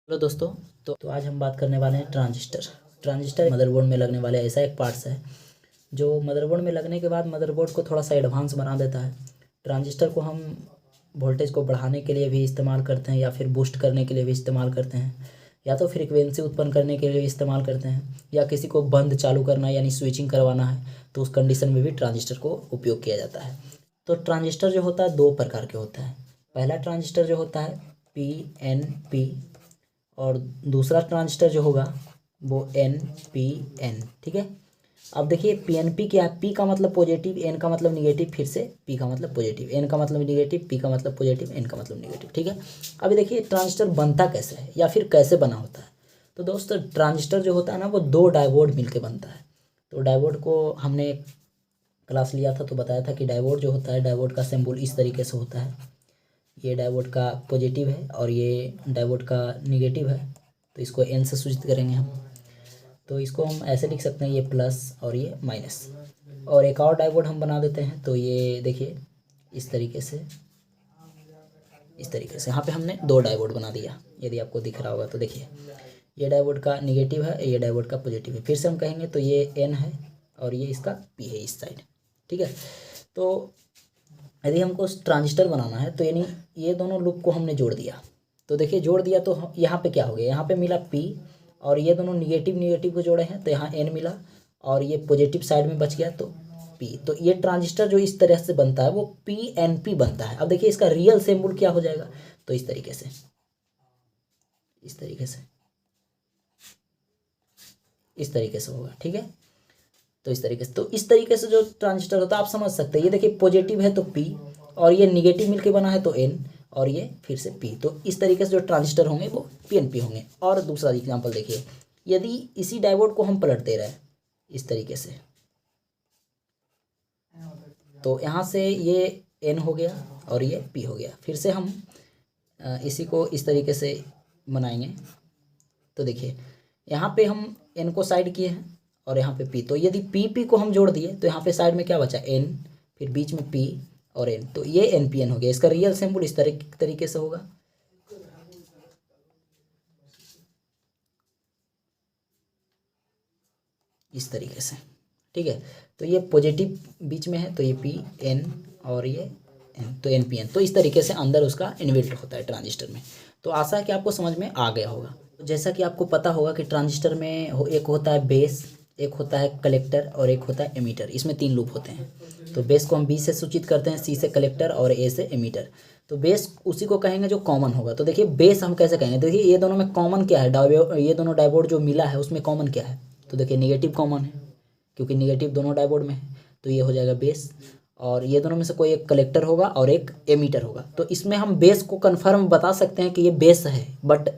Hello दोस्तों। तो आज हम बात करने वाले हैं ट्रांजिस्टर। ट्रांजिस्टर मदरबोर्ड में लगने वाले ऐसा एक पार्ट्स है जो मदरबोर्ड में लगने के बाद मदरबोर्ड को थोड़ा सा एडवांस बना देता है। ट्रांजिस्टर को हम वोल्टेज को बढ़ाने के लिए भी इस्तेमाल करते हैं या फिर बूस्ट करने के लिए भी इस्तेमाल करते हैं, या तो फ्रीक्वेंसी उत्पन्न करने के लिए भी इस्तेमाल करते हैं, या किसी को बंद चालू करना यानी स्विचिंग करवाना है तो उस कंडीशन में भी ट्रांजिस्टर को उपयोग किया जाता है। तो ट्रांजिस्टर जो होता है दो प्रकार के होता है। पहला ट्रांजिस्टर जो होता है PNP, और दूसरा ट्रांजिस्टर जो होगा वो NPN। ठीक है। अब देखिए PNP क्या है। P का मतलब पॉजिटिव, N का मतलब निगेटिव, फिर से P का मतलब पॉजिटिव, N का मतलब निगेटिव, P का मतलब पॉजिटिव, N का मतलब निगेटिव। ठीक है। अभी देखिए ट्रांजिस्टर बनता कैसे है या फिर कैसे बना होता है। तो दोस्तों ट्रांजिस्टर जो होता है ना वो दो डायोड मिलके बनता है। तो डायोड को हमने क्लास लिया था तो बताया था कि डायोड जो होता है, डायोड का सिंबल इस तरीके से होता है। ये डायोड का पॉजिटिव है और ये डायोड का निगेटिव है, तो इसको N से सूचित करेंगे हम। तो इसको हम ऐसे लिख सकते हैं, ये प्लस और ये माइनस। और एक और डायोड हम बना देते हैं, तो ये देखिए इस तरीके से, इस तरीके से यहाँ पे हमने दो डायोड बना दिया। यदि आपको दिख रहा होगा तो देखिए ये डायोड का निगेटिव है, ये डायोड का पॉजिटिव है। फिर से हम कहेंगे तो ये N है और ये इसका P है इस साइड। ठीक है। तो यदि हमको ट्रांजिस्टर बनाना है तो यानी ये दोनों लूप को हमने जोड़ दिया। तो देखिए जोड़ दिया तो यहाँ पे क्या हो गया, यहाँ पे मिला P, और ये दोनों निगेटिव निगेटिव को जोड़े हैं तो यहाँ N मिला, और ये पॉजिटिव साइड में बच गया तो P। तो ये ट्रांजिस्टर जो इस तरह से बनता है वो PNP बनता है। अब देखिए इसका रियल सिंबल क्या हो जाएगा, तो इस तरीके से, इस तरीके से, इस तरीके से होगा। ठीक है। तो इस तरीके से, तो इस तरीके से जो ट्रांजिस्टर होता है आप समझ सकते हैं। ये देखिए पॉजिटिव है तो P, और ये निगेटिव मिलके बना है तो N, और ये फिर से P। तो इस तरीके से जो ट्रांजिस्टर होंगे वो PNP होंगे। और दूसरा एग्जांपल देखिए, यदि इसी डायोड को हम पलट दे रहे हैं इस तरीके से, तो यहाँ से ये N हो गया और ये P हो गया। फिर से हम इसी को इस तरीके से बनाएंगे। तो देखिए यहाँ पे हम N को साइड किए हैं और यहाँ पे P। तो यदि P को हम जोड़ दिए तो यहाँ पे साइड में क्या बचा, N, फिर बीच में P और N, तो ये NPN हो गया। इसका रियल सिंबल इस तरीके से होगा। इस तरीके से। ठीक है। तो ये पॉजिटिव बीच में है तो ये PN और ये N, तो NPN। तो इस तरीके से अंदर उसका इन्बिल्ट होता है ट्रांजिस्टर में। तो आशा है कि आपको समझ में आ गया होगा। तो जैसा कि आपको पता होगा कि ट्रांजिस्टर में एक होता है बेस, एक होता है कलेक्टर और एक होता है एमीटर। इसमें तीन लूप होते हैं। तो बेस को हम B से सूचित करते हैं, C से कलेक्टर और A से एमीटर। तो बेस उसी को कहेंगे जो कॉमन होगा। तो देखिए बेस हम कैसे कहेंगे, देखिए ये दोनों में कॉमन क्या है, ये दोनों डायोड जो मिला है उसमें कॉमन क्या है, तो देखिए निगेटिव कॉमन है क्योंकि निगेटिव दोनों डायोड में है, तो ये हो जाएगा बेस। और ये दोनों में से कोई एक कलेक्टर होगा और एक एमीटर होगा। तो इसमें हम बेस को कन्फर्म बता सकते हैं कि ये बेस है, बट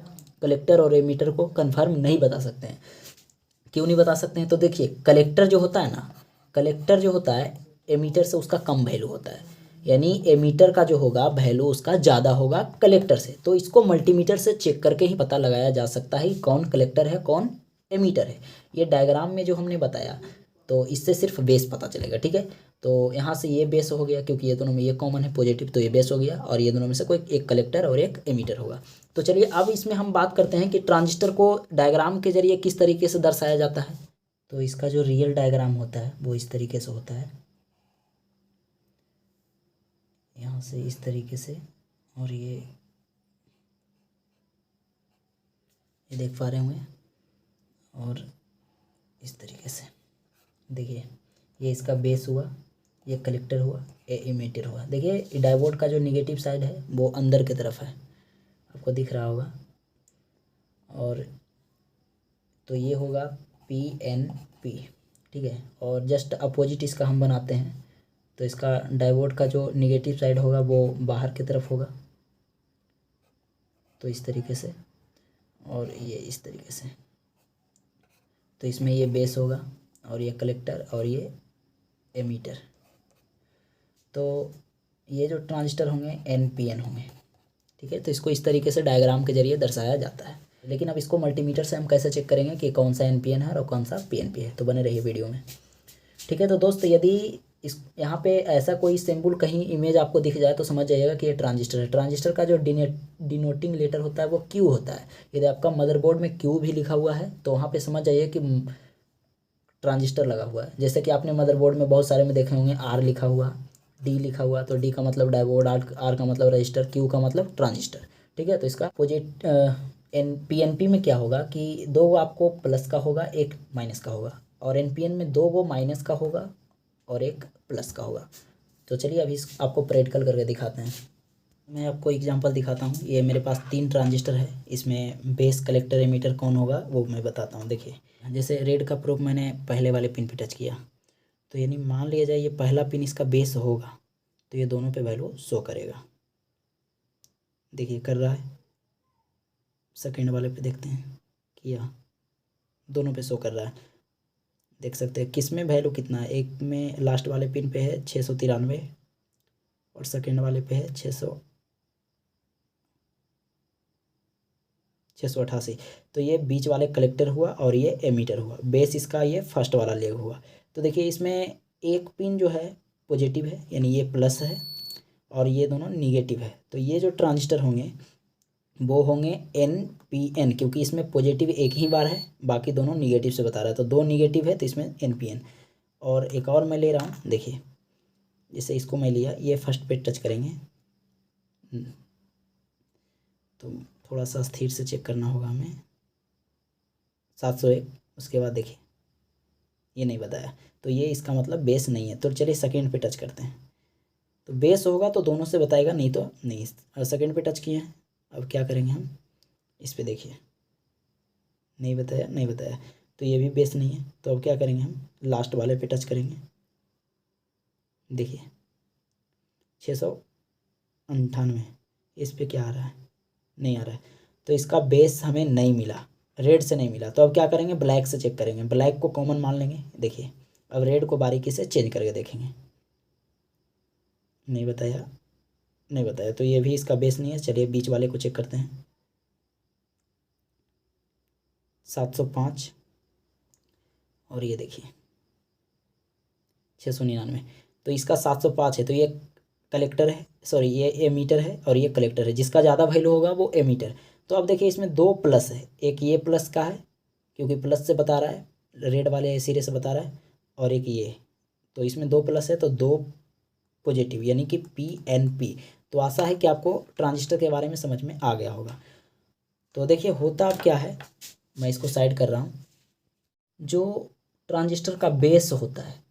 कलेक्टर और एमीटर को कन्फर्म नहीं बता सकते हैं। क्यों नहीं बता सकते हैं, तो देखिए कलेक्टर जो होता है ना, कलेक्टर जो होता है एमीटर से उसका कम वैल्यू होता है, यानी एमीटर का जो होगा वैल्यू उसका ज़्यादा होगा कलेक्टर से। तो इसको मल्टीमीटर से चेक करके ही पता लगाया जा सकता है कि कौन कलेक्टर है कौन एमीटर है। ये डायग्राम में जो हमने बताया तो इससे सिर्फ बेस पता चलेगा। ठीक है। तो यहाँ से ये बेस हो गया क्योंकि ये दोनों में ये कॉमन है पॉजिटिव, तो ये बेस हो गया, और ये दोनों में से कोई एक कलेक्टर और एक एमीटर होगा। तो चलिए अब इसमें हम बात करते हैं कि ट्रांजिस्टर को डायग्राम के जरिए किस तरीके से दर्शाया जाता है। तो इसका जो रियल डायग्राम होता है वो इस तरीके से होता है, यहाँ से इस तरीके से, और ये देख पा रहे होंगे, और इस तरीके से देखिए ये इसका बेस हुआ, ये कलेक्टर हुआ, ये एमीटर हुआ। देखिए डायोड का जो निगेटिव साइड है वो अंदर की तरफ है, आपको दिख रहा होगा। और तो ये होगा PNP। ठीक है। और जस्ट अपोजिट इसका हम बनाते हैं, तो इसका डायोड का जो निगेटिव साइड होगा वो बाहर की तरफ होगा, तो इस तरीके से, और ये इस तरीके से। तो इसमें ये बेस होगा और ये कलेक्टर और ये एमीटर। तो ये जो ट्रांजिस्टर होंगे NPN होंगे। ठीक है। तो इसको इस तरीके से डायग्राम के जरिए दर्शाया जाता है। लेकिन अब इसको मल्टीमीटर से हम कैसे चेक करेंगे कि कौन सा NPN है और कौन सा PNP है, तो बने रहिए वीडियो में। ठीक है। तो दोस्त यदि इस यहाँ पे ऐसा कोई सिंबल कहीं इमेज आपको दिख जाए तो समझ जाइएगा कि ये ट्रांजिस्टर है। ट्रांजिस्टर का जो डिनोटिंग लेटर होता है वो क्यू होता है। यदि आपका मदरबोर्ड में क्यू भी लिखा हुआ है तो वहाँ पे समझ जाइए कि ट्रांजिस्टर लगा हुआ है। जैसे कि आपने मदरबोर्ड में बहुत सारे में देखे होंगे आर लिखा हुआ, डी लिखा हुआ, तो डी का मतलब डायोड, आर का मतलब रजिस्टर, क्यू का मतलब ट्रांजिस्टर। ठीक है, तो इसका पीएनपी में क्या होगा कि दो आपको प्लस का होगा, एक माइनस का होगा, और एनपीएन में दो वो माइनस का होगा और एक प्लस का होगा। तो चलिए अभी आपको प्रैक्टिकल करके दिखाते हैं। मैं आपको एग्जांपल दिखाता हूँ। ये मेरे पास 3 ट्रांजिस्टर है, इसमें बेस, कलेक्टर, एमीटर कौन होगा वो मैं बताता हूँ। देखिए, जैसे रेड का प्रूफ मैंने पहले वाले पिन पे टच किया, तो यानी मान लिया जाए ये पहला पिन इसका बेस होगा, तो ये दोनों पे वैल्यू शो करेगा। देखिए कर रहा है। सेकेंड वाले पे देखते हैं, किया, दोनों पे शो कर रहा है। देख सकते हैं किस में वैल्यू कितना है। एक में लास्ट वाले पिन पे है 693 और सेकेंड वाले पे है 688। तो ये बीच वाले कलेक्टर हुआ और ये एमीटर हुआ। बेस इसका ये फर्स्ट वाला लेग हुआ। तो देखिए इसमें एक पिन जो है पॉजिटिव है, यानी ये प्लस है, और ये दोनों निगेटिव है। तो ये जो ट्रांजिस्टर होंगे वो होंगे NPN, क्योंकि इसमें पॉजिटिव एक ही बार है, बाकी दोनों निगेटिव से बता रहा है। तो 2 निगेटिव है तो इसमें NPN। और एक और मैं ले रहा हूँ, देखिए जैसे इसको मैं लिया, ये फर्स्ट पे टच करेंगे तो थोड़ा सा स्थिर से चेक करना होगा हमें। 701। उसके बाद देखिए ये नहीं बताया, तो ये इसका मतलब बेस नहीं है। तो चलिए सेकेंड पे टच करते हैं, तो बेस होगा तो दोनों से बताएगा, नहीं तो नहीं। सेकेंड पे टच किए हैं, अब क्या करेंगे हम, इस पे देखिए नहीं बताया, नहीं बताया, तो ये भी बेस नहीं है। तो अब क्या करेंगे हम, लास्ट वाले पे टच करेंगे। देखिए 698, इस पे क्या आ रहा है, नहीं आ रहा है। तो इसका बेस हमें नहीं मिला, रेड से नहीं मिला। तो अब क्या करेंगे, ब्लैक से चेक करेंगे। ब्लैक को कॉमन मान लेंगे। देखिए अब रेड को बारीकी से चेंज करके देखेंगे, नहीं बताया, नहीं बताया, तो ये भी इसका बेस नहीं है। चलिए बीच वाले को चेक करते हैं, 705 और ये देखिए 699। तो इसका 705 है, तो ये कलेक्टर है, सॉरी ये एमीटर है और ये कलेक्टर है। जिसका ज़्यादा वैल्यू होगा वो एमीटर। तो अब देखिए इसमें 2 प्लस है, एक ये प्लस का है क्योंकि प्लस से बता रहा है, रेड वाले सिरे से बता रहा है, और एक ये, तो इसमें 2 प्लस है तो 2 पॉजिटिव, यानी कि PNP। तो आशा है कि आपको ट्रांजिस्टर के बारे में समझ में आ गया होगा। तो देखिए होता अब क्या है, मैं इसको साइड कर रहा हूँ। जो ट्रांजिस्टर का बेस होता है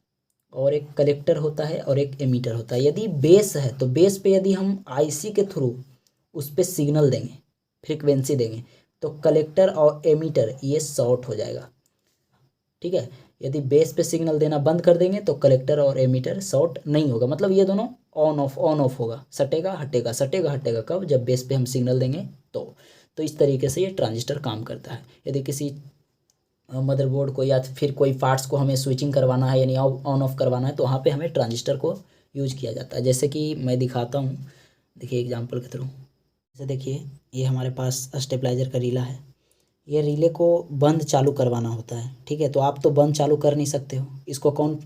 और एक कलेक्टर होता है और एक एमीटर होता है। यदि बेस है तो बेस पे यदि हम IC के थ्रू उस पर सिग्नल देंगे, फ्रीक्वेंसी देंगे, तो कलेक्टर और एमीटर ये शॉर्ट हो जाएगा। ठीक है, यदि बेस पे सिग्नल देना बंद कर देंगे तो कलेक्टर और एमीटर शॉर्ट नहीं होगा, मतलब ये दोनों ऑन ऑफ होगा, सटेगा हटेगा, सटेगा हटेगा। कब, जब बेस पे हम सिग्नल देंगे तो इस तरीके से ये ट्रांजिस्टर काम करता है। यदि किसी मदरबोर्ड को या फिर कोई पार्ट्स को हमें स्विचिंग करवाना है, यानी ऑन ऑफ करवाना है, तो वहाँ पे हमें ट्रांजिस्टर को यूज किया जाता है। जैसे कि मैं दिखाता हूँ, देखिए एग्जांपल के थ्रू। जैसे देखिए ये हमारे पास स्टेबलाइजर का रीला है, ये रिले को बंद चालू करवाना होता है। ठीक है, तो आप तो बंद चालू कर नहीं सकते हो, इसको कौन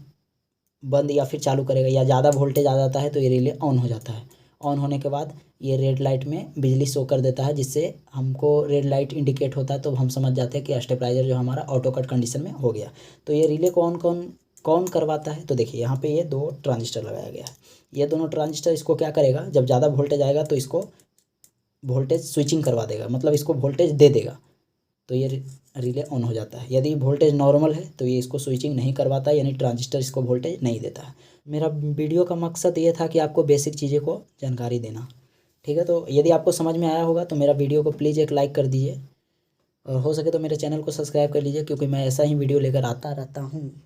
बंद या फिर चालू करेगा। या ज़्यादा वोल्टेज आ जाता है तो ये रिले ऑन हो जाता है। ऑन होने के बाद ये रेड लाइट में बिजली शो कर देता है, जिससे हमको रेड लाइट इंडिकेट होता है, तो हम समझ जाते हैं कि स्टेबलाइजर जो हमारा ऑटो कट कंडीशन में हो गया। तो ये रिले को कौन करवाता है, तो देखिए यहाँ पे ये 2 ट्रांजिस्टर लगाया गया है। ये दोनों ट्रांजिस्टर इसको क्या करेगा, जब ज़्यादा वोल्टेज आएगा तो इसको वोल्टेज स्विचिंग करवा देगा, मतलब इसको वोल्टेज दे देगा, तो ये रिले ऑन हो जाता है। यदि वोल्टेज नॉर्मल है तो ये इसको स्विचिंग नहीं करवाता, यानी ट्रांजिस्टर इसको वोल्टेज नहीं देता है। मेरा वीडियो का मकसद ये था कि आपको बेसिक चीज़ें को जानकारी देना। ठीक है, तो यदि आपको समझ में आया होगा तो मेरा वीडियो को प्लीज़ एक लाइक कर दीजिए, और हो सके तो मेरे चैनल को सब्सक्राइब कर लीजिए, क्योंकि मैं ऐसा ही वीडियो लेकर आता रहता हूँ।